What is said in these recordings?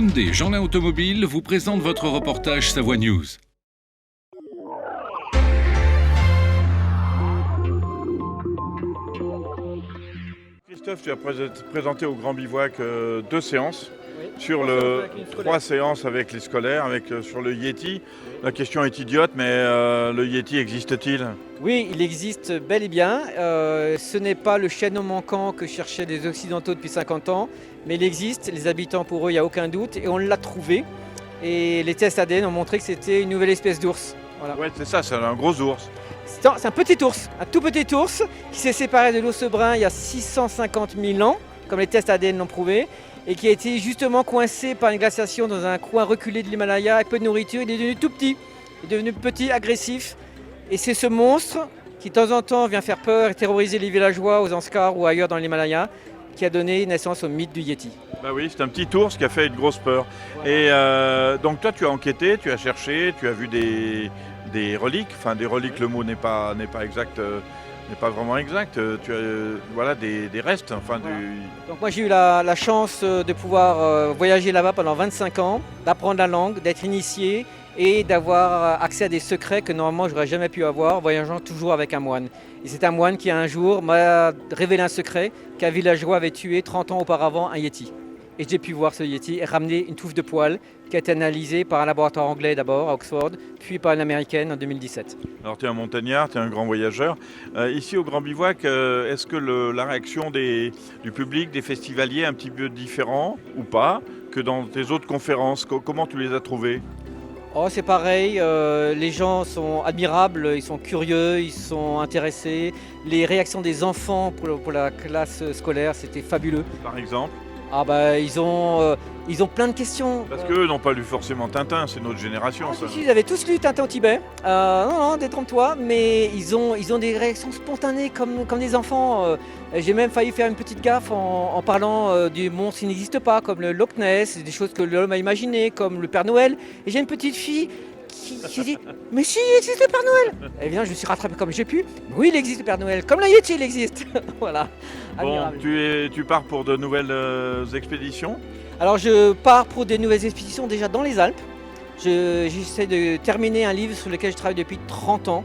Hyundai Jeanlin Automobile vous présente votre reportage Savoie News. Christophe, tu as présenté au Grand Bivouac 2 séances. Oui. Sur trois séances avec les scolaires, sur le Yeti. La question est idiote, mais le Yeti existe-t-il? Oui, il existe bel et bien. Ce n'est pas le chaînon manquant que cherchaient les Occidentaux depuis 50 ans, mais il existe. Les habitants, pour eux, il n'y a aucun doute, et on l'a trouvé. Et les tests ADN ont montré que c'était une nouvelle espèce d'ours. Voilà. Ouais, c'est ça, c'est un gros ours. C'est un petit ours, un tout petit ours qui s'est séparé de l'ours brun il y a 650 000 ans, comme les tests ADN l'ont prouvé, et qui a été justement coincé par une glaciation dans un coin reculé de l'Himalaya avec peu de nourriture. Il est devenu tout petit, il est devenu petit, agressif. Et c'est ce monstre qui de temps en temps vient faire peur et terroriser les villageois aux Zanskar ou ailleurs dans l'Himalaya, qui a donné naissance au mythe du Yeti. Bah oui, c'est un petit ours qui a fait une grosse peur. Voilà. Et donc toi, tu as enquêté, tu as cherché, tu as vu des reliques. Enfin, des reliques, le mot n'est pas exact, n'est pas vraiment exact. Tu as des restes. Enfin, Voilà. Donc moi j'ai eu la chance de pouvoir voyager là-bas pendant 25 ans, d'apprendre la langue, d'être initié et d'avoir accès à des secrets que normalement j'aurais jamais pu avoir, voyageant toujours avec un moine. Et c'est un moine qui un jour m'a révélé un secret qu'un villageois avait tué 30 ans auparavant un Yeti. Et j'ai pu voir ce Yeti et ramener une touffe de poils qui a été analysée par un laboratoire anglais d'abord à Oxford, puis par une américaine en 2017. Alors tu es un montagnard, tu es un grand voyageur. Ici au Grand Bivouac, est-ce que la réaction du public, des festivaliers est un petit peu différent ou pas que dans tes autres conférences? Comment tu les as trouvés? Oh, c'est pareil, les gens sont admirables, ils sont curieux, ils sont intéressés. Les réactions des enfants pour la classe scolaire, c'était fabuleux. Par exemple? Ah bah ils ont plein de questions. Parce qu'eux n'ont pas lu forcément Tintin, c'est notre génération ça. Si, ils avaient tous lu Tintin au Tibet. Non, détrompe-toi, mais ils ont des réactions spontanées comme des enfants. J'ai même failli faire une petite gaffe en parlant du monstre qui n'existe pas, comme le Loch Ness, des choses que l'homme a imaginées, comme le Père Noël. Et j'ai une petite fille qui dit « Mais si, il existe le Père Noël !» Eh bien, je me suis rattrapé comme j'ai pu. Oui, il existe le Père Noël, comme le Yeti, il existe. Voilà. Bon, Admirable. tu pars pour de nouvelles expéditions? Alors, je pars pour des nouvelles expéditions déjà dans les Alpes. J'essaie de terminer un livre sur lequel je travaille depuis 30 ans.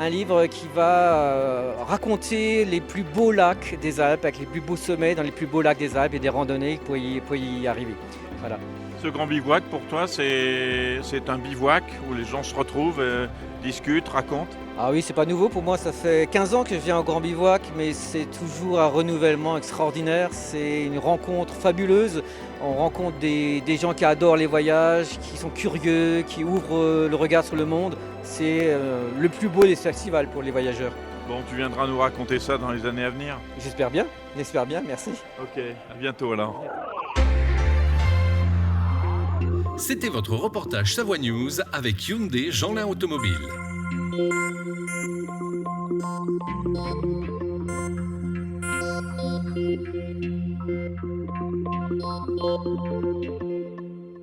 Un livre qui va raconter les plus beaux lacs des Alpes, avec les plus beaux sommets dans les plus beaux lacs des Alpes et des randonnées pour y arriver. Voilà. Ce Grand Bivouac, pour toi, c'est un bivouac où les gens se retrouvent, discutent, racontent? Ah oui, c'est pas nouveau pour moi, ça fait 15 ans que je viens au Grand Bivouac, mais c'est toujours un renouvellement extraordinaire, c'est une rencontre fabuleuse. On rencontre des gens qui adorent les voyages, qui sont curieux, qui ouvrent le regard sur le monde. C'est le plus beau des festivals pour les voyageurs. Bon, tu viendras nous raconter ça dans les années à venir? J'espère bien, merci. Ok, à bientôt alors. C'était votre reportage Savoie News avec Hyundai Jeanlin Automobile.